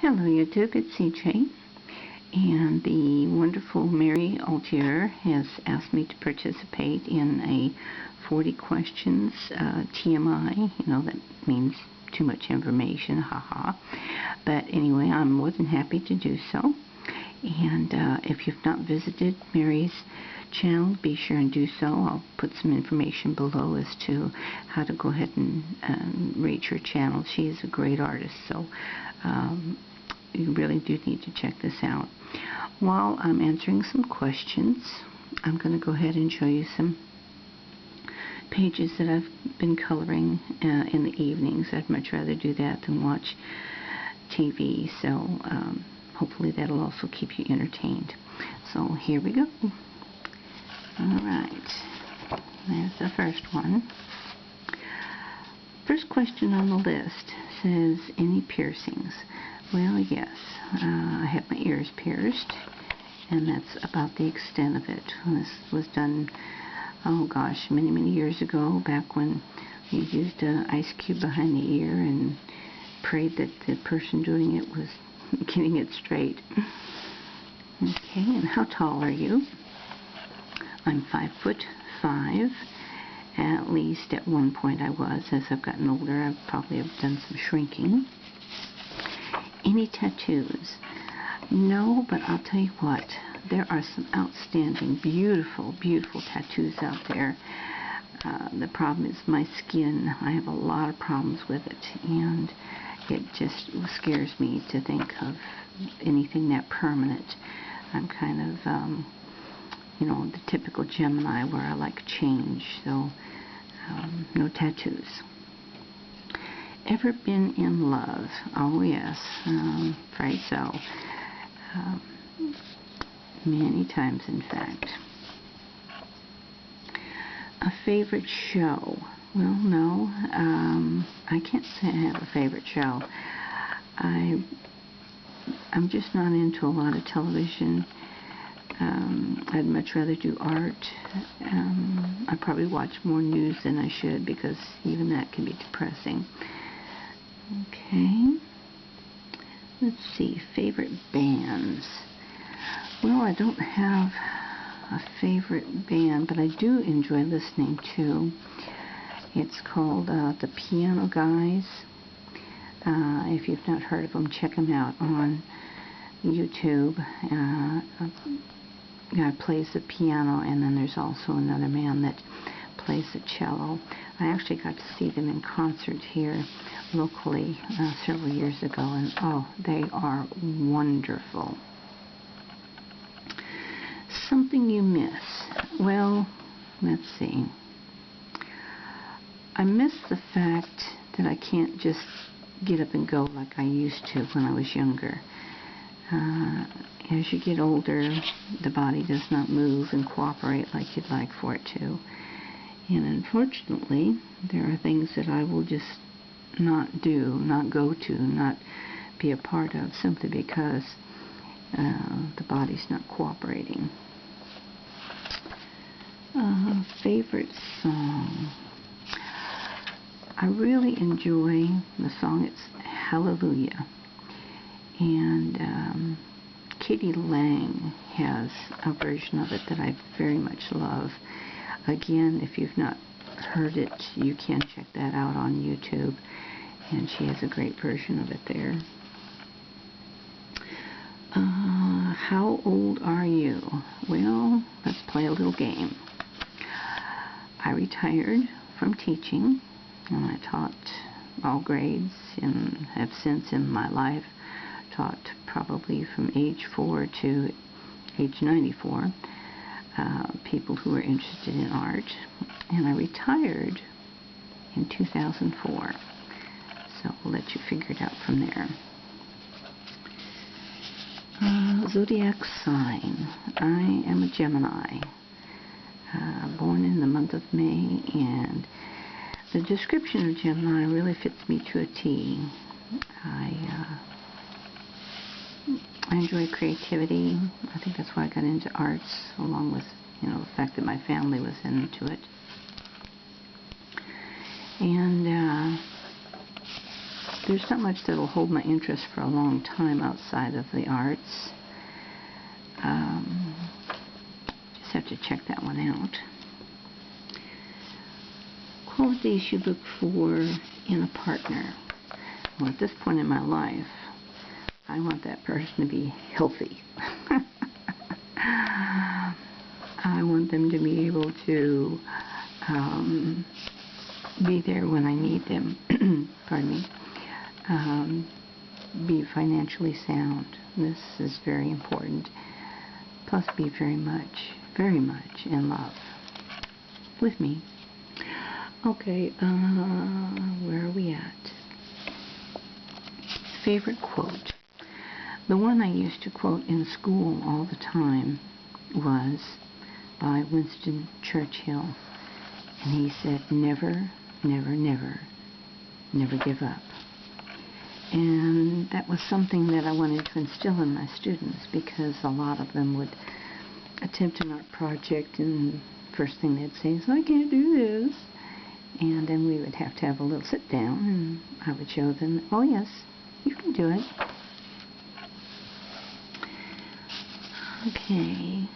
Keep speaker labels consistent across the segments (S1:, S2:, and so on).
S1: Hello YouTube, it's CJ, and the wonderful Mary Altier has asked me to participate in a 40 questions TMI. You know, that means too much information, haha. But anyway, I'm more than happy to do so. And if you've not visited Mary's channel, be sure and do so. I'll put some information below as to how to go ahead and reach her channel. She is a great artist, so you really do need to check this out. While I'm answering some questions, I'm going to go ahead and show you some pages that I've been coloring in the evenings. I'd much rather do that than watch TV, so hopefully that'll also keep you entertained. So here we go. Alright, there's the first one. First question on the list says, any piercings? Well, yes, I have my ears pierced, and that's about the extent of it. This was done, oh gosh, many years ago, back when you used an ice cube behind the ear and prayed that the person doing it was getting it straight. Okay, and how tall are you? I'm 5'5". At least at one point I was. As I've gotten older, I probably have done some shrinking. Any tattoos? No, but I'll tell you what, there are some outstanding, beautiful tattoos out there. The problem is my skin. I have a lot of problems with it, and it just scares me to think of anything that permanent. I'm kind of, you know, the typical Gemini where I like change, so no tattoos. Ever been in love? Oh yes, afraid so. Many times, in fact. A favorite show? Well, no, I can't say I have a favorite show. I'm just not into a lot of television. I'd much rather do art. I probably watch more news than I should, because even that can be depressing. Okay. Let's see. Favorite bands. Well, I don't have a favorite band, but I do enjoy listening to. It's called The Piano Guys. If you've not heard of them, check them out on YouTube. Guy plays the piano, and then there's also another man that plays the cello. I actually got to see them in concert here locally several years ago, and oh, they are wonderful. Something you miss? Well, let's see. I miss the fact that I can't just get up and go like I used to when I was younger. As you get older, the body does not move and cooperate like you'd like for it to. And unfortunately, there are things that I will just not do, not go to, not be a part of, simply because the body's not cooperating. Favorite song? I really enjoy the song. It's Hallelujah. And Katie Lang has a version of it that I very much love. Again, if you've not heard it, you can check that out on YouTube, and she has a great version of it there. How old are you? Well, let's play a little game. I retired from teaching, and I taught all grades and have since in my life taught probably from age 4 to age 94 people who are interested in art, and I retired in 2004, so we'll let you figure it out from there. Zodiac sign. I am a Gemini, born in the month of May, and the description of Gemini really fits me to a T. I enjoy creativity. I think that's why I got into arts, along with, you know, the fact that my family was into it. And there's not much that will hold my interest for a long time outside of the arts. Just have to check that one out. Qualities you look for in a partner. Well, at this point in my life, I want that person to be healthy. I want them to be able to be there when I need them. Pardon me. Be financially sound. This is very important. Plus be very much in love with me. Okay, where are we at? Favorite quote. The one I used to quote in school all the time was by Winston Churchill. And he said, never, never, never, never give up. And that was something that I wanted to instill in my students, because a lot of them would attempt an art project and first thing they'd say is, I can't do this. And then we would have to have a little sit down and I would show them, oh yes, you can do it. Okay,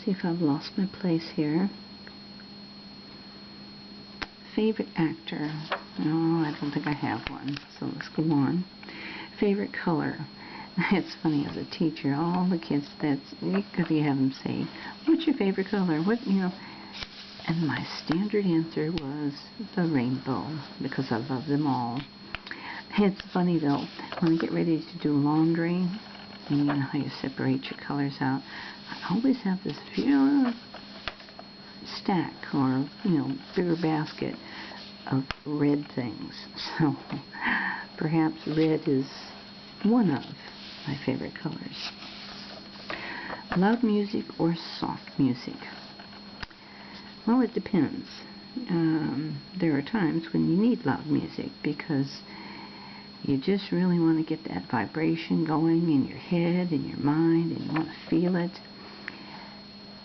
S1: see if I've lost my place here. Favorite actor. No, I don't think I have one, so let's go on. Favorite color. It's funny, as a teacher, all the kids, you could have them say, what's your favorite color? What, and my standard answer was the rainbow, because I love them all. It's funny though, when I get ready to do laundry, and you know how you separate your colors out, I always have this stack or bigger basket of red things. So perhaps red is one of my favorite colors. Loud music or soft music? Well, it depends. There are times when you need loud music because you just really want to get that vibration going in your head and your mind, and you want to feel it.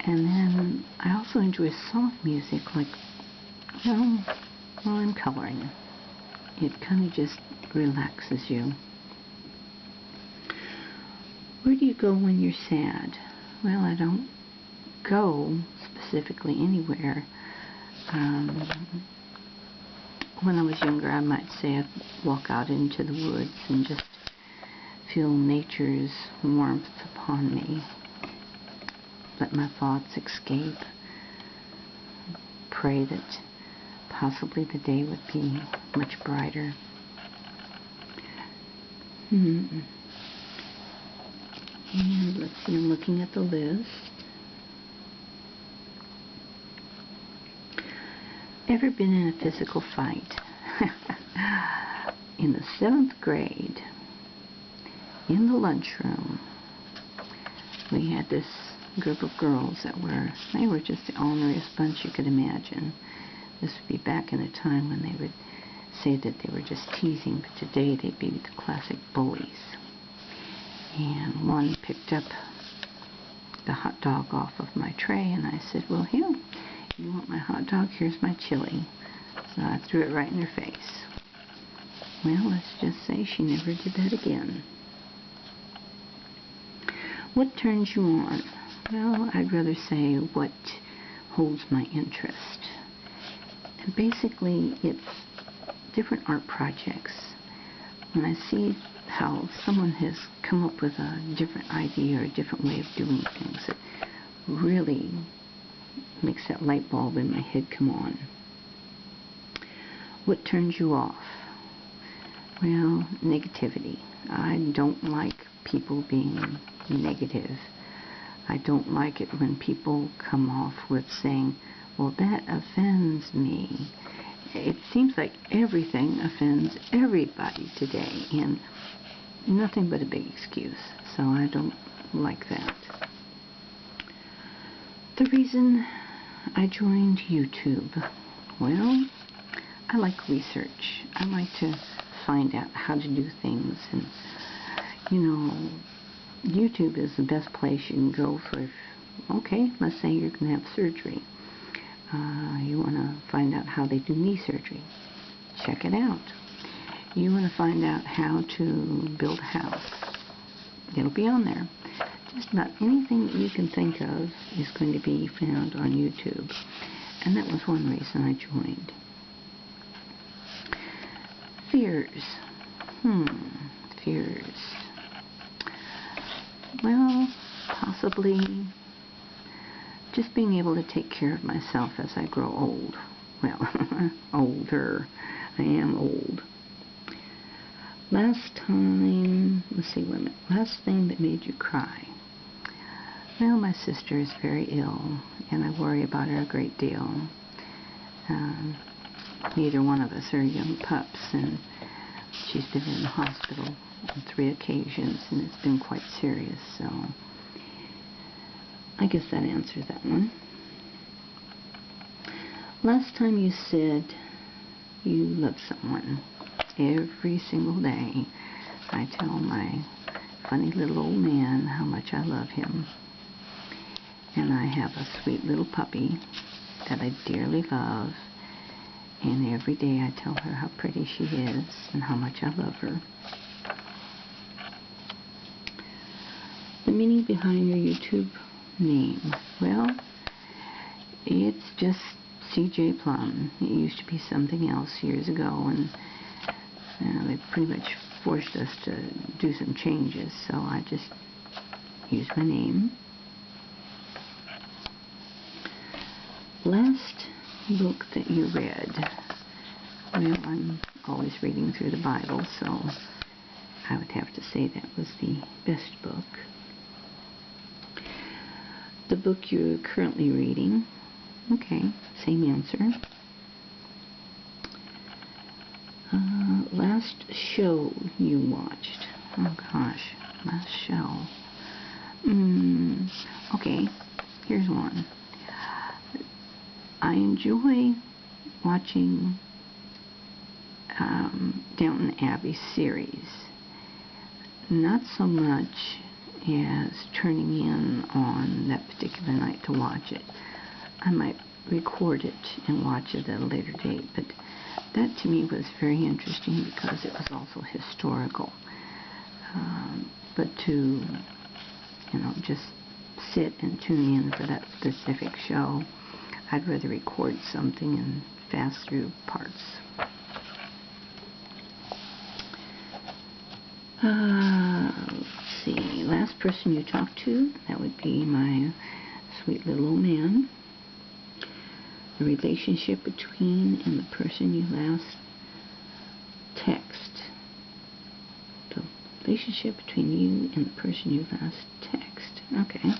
S1: And then I also enjoy soft music, like, while I'm coloring. It kind of just relaxes you. Where do you go when you're sad? Well, I don't go specifically anywhere. When I was younger, I might say I'd walk out into the woods and just feel nature's warmth upon me. Let my thoughts escape. Pray that possibly the day would be much brighter. And let's see, I'm looking at the list. Ever been in a physical fight? In the 7th grade, in the lunchroom, we had this group of girls that they were just the orneriest bunch you could imagine. This would be back in a time when they would say that they were just teasing, but today they'd be the classic bullies. And one picked up the hot dog off of my tray, and I said, well, here, you want my hot dog? Here's my chili. So I threw it right in her face. Well, let's just say she never did that again. What turns you on? Well, I'd rather say what holds my interest. And basically, it's different art projects. When I see how someone has come up with a different idea or a different way of doing things, it really makes that light bulb in my head come on. What turns you off? Well, negativity. I don't like people being negative. I don't like it when people come off with saying, well, that offends me. It seems like everything offends everybody today, and nothing but a big excuse. So I don't like that. The reason I joined YouTube, well, I like research. I like to find out how to do things, and YouTube is the best place you can go for, okay, let's say you're going to have surgery. You want to find out how they do knee surgery. Check it out. you want to find out how to build a house, it'll be on there. Just about anything that you can think of is going to be found on YouTube. And that was one reason I joined. Fears. Fears. Well, possibly just being able to take care of myself as I grow old. Well, older. I am old. Last time, let's see, wait a minute. Last thing that made you cry. Well, my sister is very ill, and I worry about her a great deal. Neither one of us are young pups, and she's been in the hospital on 3 occasions, and it's been quite serious, so I guess that answers that one. Last time you said you love someone. Every single day I tell my funny little old man how much I love him. And I have a sweet little puppy that I dearly love. And every day I tell her how pretty she is and how much I love her. The meaning behind your YouTube name. Well, it's just CJ Plum. It used to be something else years ago, and they pretty much forced us to do some changes, so I just used my name. Last book that you read. Well, I'm always reading through the Bible, so I would have to say that was the best book. The book you're currently reading. Okay, same answer. Last show you watched. Oh gosh, last show. Okay, here's one. I enjoy watching Downton Abbey series. Not so much as turning in on that particular night to watch it. I might record it and watch it at a later date, but that to me was very interesting because it was also historical. But to, just sit and tune in for that specific show, I'd rather record something and fast through parts. Let's see, last person you talked to, that would be my sweet little old man. The relationship between and the person you last text. The relationship between you and the person you last text. Okay.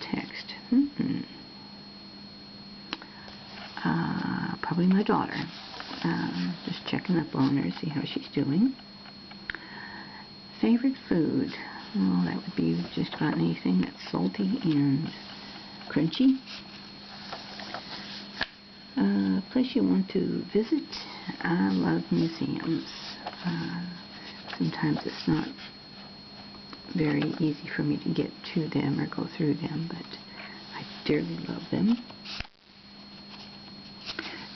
S1: Text. Probably my daughter. Just checking up on her, see how she's doing. Favorite food? Well, that would be just about anything that's salty and crunchy. Place you want to visit? I love museums. Sometimes it's not very easy for me to get to them or go through them, but I dearly love them.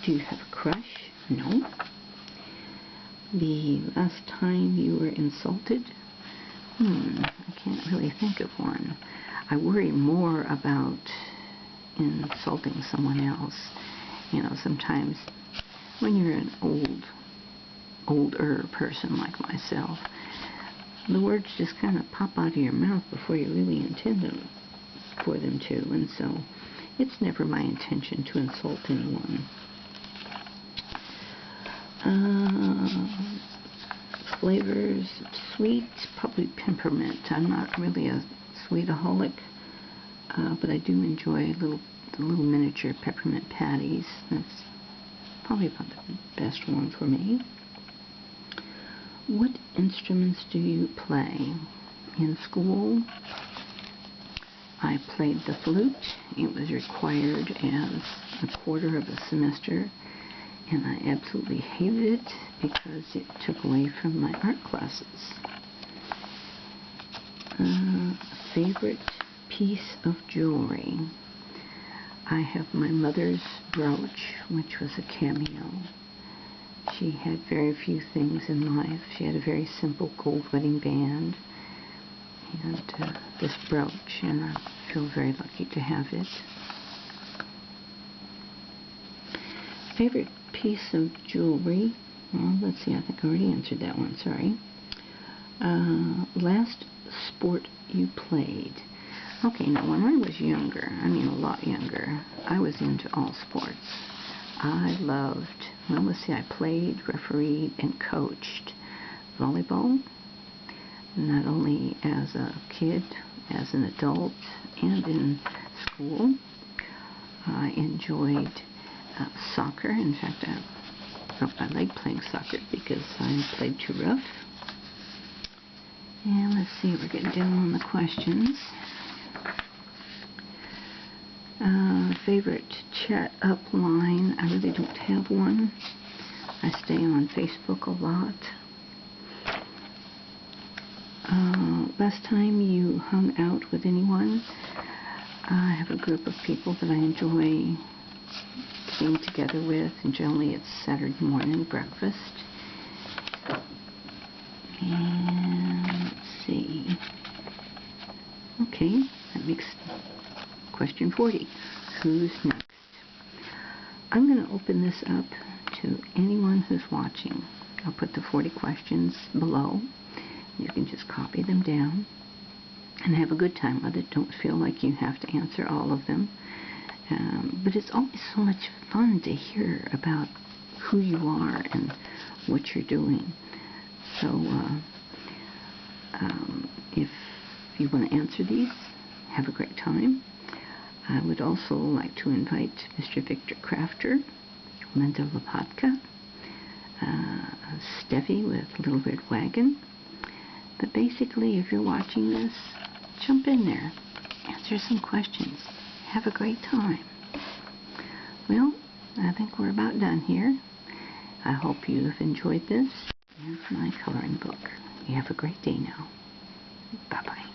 S1: Do you have a crush? No. The last time you were insulted? I can't really think of one. I worry more about insulting someone else. Sometimes when you're an older person like myself, the words just kind of pop out of your mouth before you really intend them for them to, and so it's never my intention to insult anyone. Flavors, sweet, probably peppermint. I'm not really a sweetaholic, but I do enjoy the little miniature peppermint patties. That's probably about the best one for me. What instruments do you play? In school, I played the flute. It was required as a quarter of a semester, and I absolutely hated it because it took away from my art classes. Favorite piece of jewelry? I have my mother's brooch, which was a cameo. She had very few things in life. She had a very simple gold wedding band and this brooch, and I feel very lucky to have it. Favorite piece of jewelry? Well, let's see, I think I already answered that one, sorry. Last sport you played. Okay, now when I was younger, I mean a lot younger, I was into all sports. I loved, well, let's see, I played, refereed, and coached volleyball, not only as a kid, as an adult, and in school. I enjoyed soccer. In fact, I broke my leg playing soccer because I played too rough. And let's see, we're getting down on the questions. Favorite chat up line? I really don't have one. I stay on Facebook a lot. Last time you hung out with anyone? I have a group of people that I enjoy getting together with, and generally it's Saturday morning breakfast. And let's see. Okay, that makes question 40. Who's next? I'm going to open this up to anyone who's watching. I'll put the 40 questions below. You can just copy them down and have a good time with it. Don't feel like you have to answer all of them. But it's always so much fun to hear about who you are and what you're doing. So if you want to answer these, have a great time. I would also like to invite Mr. Victor Crafter, Linda Lopatka, Steffi with Little Red Wagon. But basically, if you're watching this, jump in there, answer some questions, have a great time. Well, I think we're about done here. I hope you've enjoyed this. Here's my coloring book. You have a great day now. Bye-bye.